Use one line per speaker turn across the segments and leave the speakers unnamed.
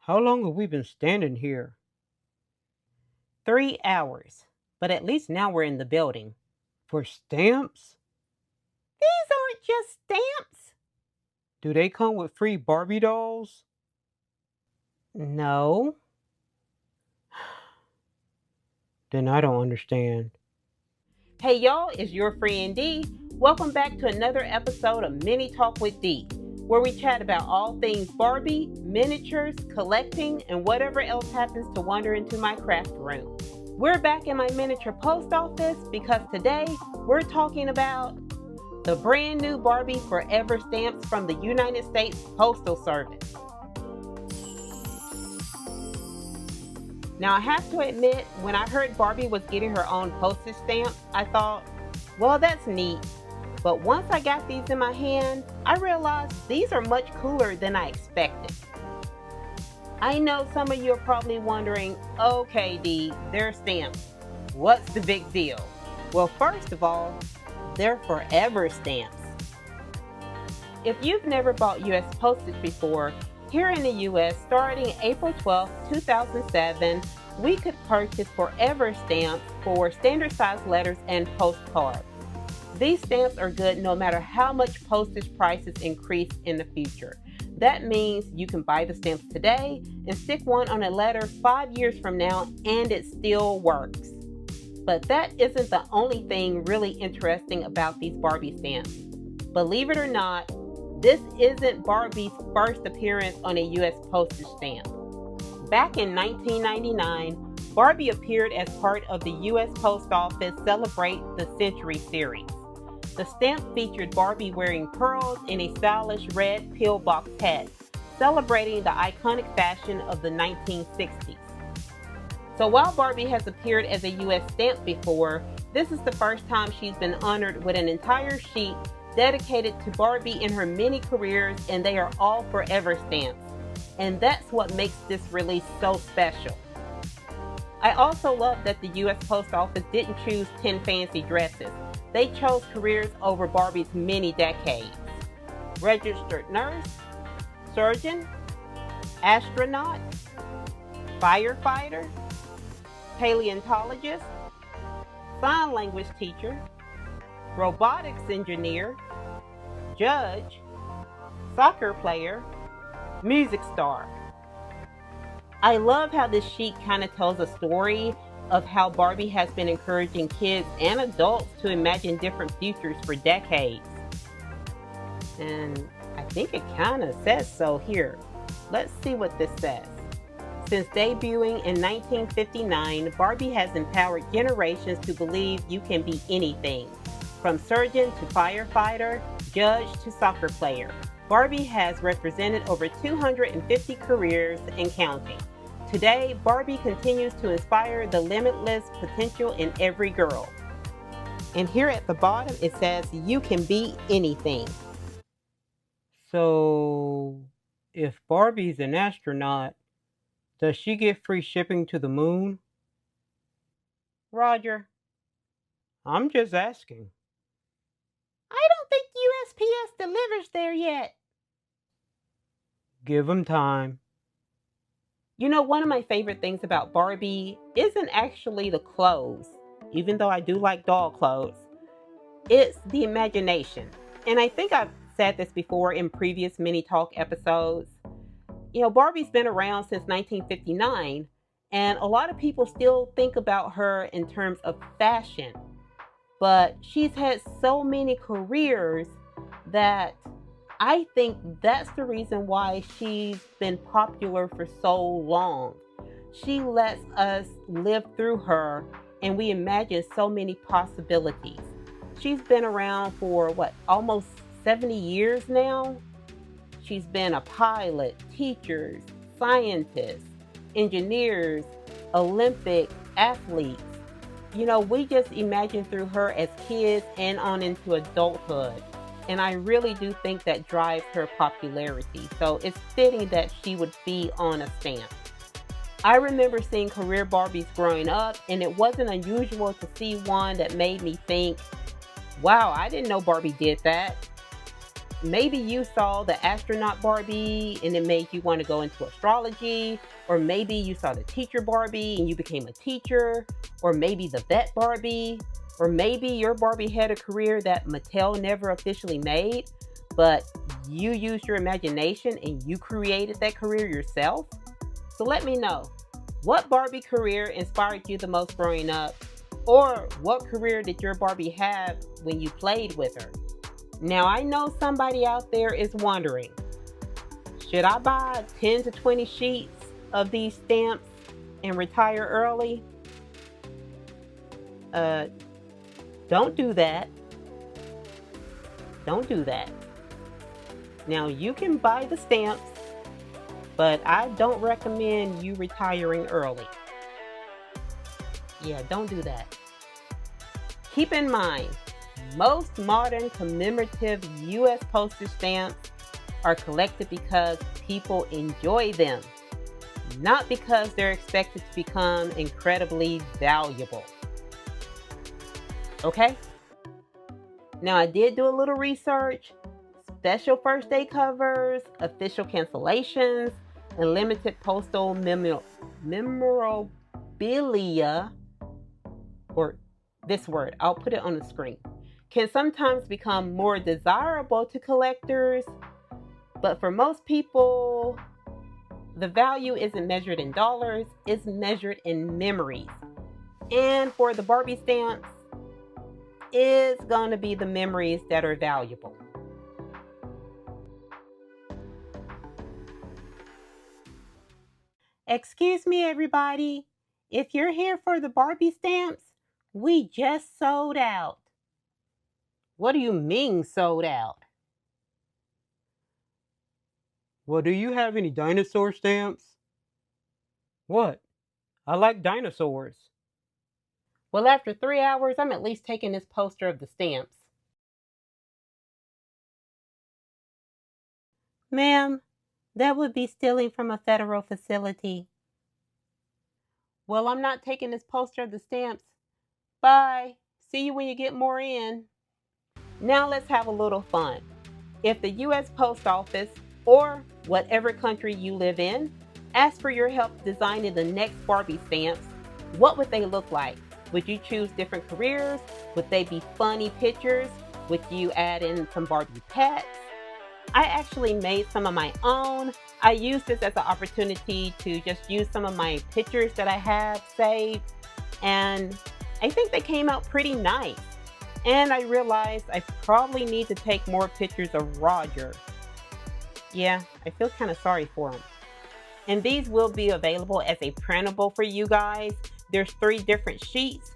How long have we been standing here?
3 hours. But at least now we're in the building.
For stamps?
These aren't just stamps.
Do they come with free Barbie dolls?
No.
Then I don't understand.
Hey y'all, it's your friend Dee. Welcome back to another episode of Mini Talk with Dee, where we chat about all things Barbie, miniatures, collecting, and whatever else happens to wander into my craft room. We're back in my miniature post office because today we're talking about the brand new Barbie Forever Stamps from the United States Postal Service. Now, I have to admit, when I heard Barbie was getting her own postage stamp, I thought, well, that's neat. But once I got these in my hand, I realized these are much cooler than I expected. I know some of you are probably wondering, okay, Dee, they're stamps. What's the big deal? Well, first of all, they're forever stamps. If you've never bought U.S. postage before, here in the U.S., starting April 12, 2007, we could purchase forever stamps for standard size letters and postcards. These stamps are good no matter how much postage prices increase in the future. That means you can buy the stamps today and stick one on a letter 5 years from now and it still works. But that isn't the only thing really interesting about these Barbie stamps. Believe it or not, this isn't Barbie's first appearance on a U.S. postage stamp. Back in 1999, Barbie appeared as part of the U.S. Post Office Celebrate the Century series. The stamp featured Barbie wearing pearls in a stylish red pillbox hat, celebrating the iconic fashion of the 1960s. So while Barbie has appeared as a U.S. stamp before, this is the first time she's been honored with an entire sheet dedicated to Barbie in her many careers, and they are all forever stamps. And that's what makes this release so special. I also love that the U.S. Post Office didn't choose 10 fancy dresses. They chose careers over Barbie's many decades. Registered nurse, surgeon, astronaut, firefighter, paleontologist, sign language teacher, robotics engineer, judge, soccer player, music star. I love how this sheet kind of tells a story of how Barbie has been encouraging kids and adults to imagine different futures for decades. And I think it kind of says so here. Let's see what this says. Since debuting in 1959, Barbie has empowered generations to believe you can be anything. From surgeon to firefighter, judge to soccer player, Barbie has represented over 250 careers and counting. Today, Barbie continues to inspire the limitless potential in every girl. And here at the bottom, it says, you can be anything.
So, if Barbie's an astronaut, does she get free shipping to the moon?
Roger.
I'm just asking.
I don't think USPS delivers there yet.
Give them time.
You know, one of my favorite things about Barbie isn't actually the clothes, even though I do like doll clothes. It's the imagination. And I think I've said this before in previous Mini Talk episodes. You know, Barbie's been around since 1959, and a lot of people still think about her in terms of fashion. But she's had so many careers that I think that's the reason why she's been popular for so long. She lets us live through her and we imagine so many possibilities. She's been around for almost 70 years now? She's been a pilot, teachers, scientists, engineers, Olympic athletes. You know, we just imagine through her as kids and on into adulthood. And I really do think that drives her popularity. So it's fitting that she would be on a stamp. I remember seeing career Barbies growing up, and it wasn't unusual to see one that made me think, wow, I didn't know Barbie did that. maybe you saw the astronaut Barbie and it made you want to go into astrology, or maybe you saw the teacher Barbie and you became a teacher, or maybe the vet Barbie, or maybe your Barbie had a career that Mattel never officially made, but you used your imagination and you created that career yourself. So let me know, what Barbie career inspired you the most growing up? Or what career did your Barbie have when you played with her? Now, I know somebody out there is wondering, should I buy 10 to 20 sheets of these stamps and retire early? Don't do that. Don't do that. Now, you can buy the stamps, but I don't recommend you retiring early. Yeah, don't do that. Keep in mind, most modern commemorative U.S. postage stamps are collected because people enjoy them, not because they're expected to become incredibly valuable. Okay? Now, I did do a little research. Special first day covers, official cancellations, and limited postal memorabilia, or this word, I'll put it on the screen, can sometimes become more desirable to collectors, but for most people, the value isn't measured in dollars, it's measured in memories. And for the Barbie stamps, it's going to be the memories that are valuable. Excuse me, everybody. If you're here for the Barbie stamps, we just sold out. What do you mean sold out?
Well, do you have any dinosaur stamps? What? I like dinosaurs.
Well, after 3 hours, I'm at least taking this poster of the stamps. Ma'am, that would be stealing from a federal facility. Well, I'm not taking this poster of the stamps. Bye. See you when you get more in. Now let's have a little fun. If the U.S. Post Office, or whatever country you live in, asked for your help designing the next Barbie stamps, what would they look like? Would you choose different careers? Would they be funny pictures? Would you add in some Barbie pets? I actually made some of my own. I used this as an opportunity to just use some of my pictures that I have saved, and I think they came out pretty nice. And I realized I probably need to take more pictures of Roger. Yeah, I feel kind of sorry for him. And these will be available as a printable for you guys. There's 3 different sheets.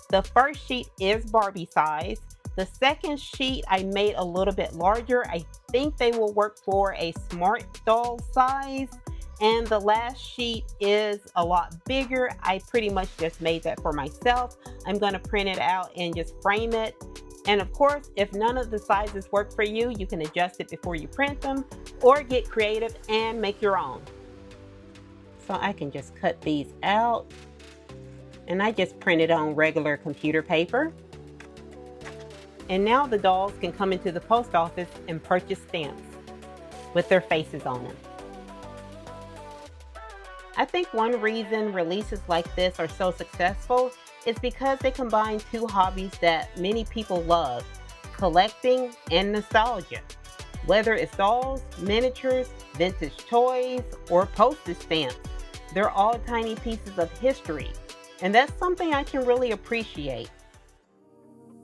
The first sheet is Barbie size. The second sheet I made a little bit larger. I think they will work for a smart doll size. And the last sheet is a lot bigger. I pretty much just made that for myself. I'm going to print it out and just frame it. And of course, if none of the sizes work for you, you can adjust it before you print them, or get creative and make your own. So I can just cut these out. And I just printed on regular computer paper. And now the dolls can come into the post office and purchase stamps with their faces on them. I think one reason releases like this are so successful is because they combine 2 hobbies that many people love, collecting and nostalgia. Whether it's dolls, miniatures, vintage toys, or postage stamps, they're all tiny pieces of history, and that's something I can really appreciate.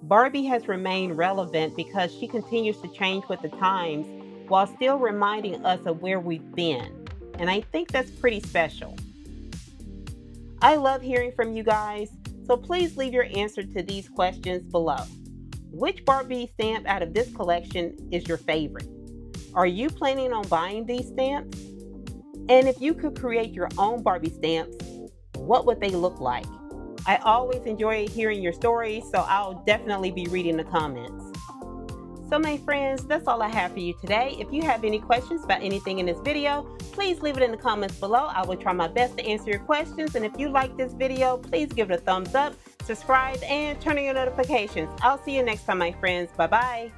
Barbie has remained relevant because she continues to change with the times while still reminding us of where we've been. And I think that's pretty special. I love hearing from you guys, so please leave your answer to these questions below. Which Barbie stamp out of this collection is your favorite? Are you planning on buying these stamps? And if you could create your own Barbie stamps, what would they look like? I always enjoy hearing your stories, so I'll definitely be reading the comments. So my friends, that's all I have for you today. If you have any questions about anything in this video, please leave it in the comments below. I will try my best to answer your questions. And if you like this video, please give it a thumbs up, subscribe, and turn on your notifications. I'll see you next time, my friends. Bye-bye.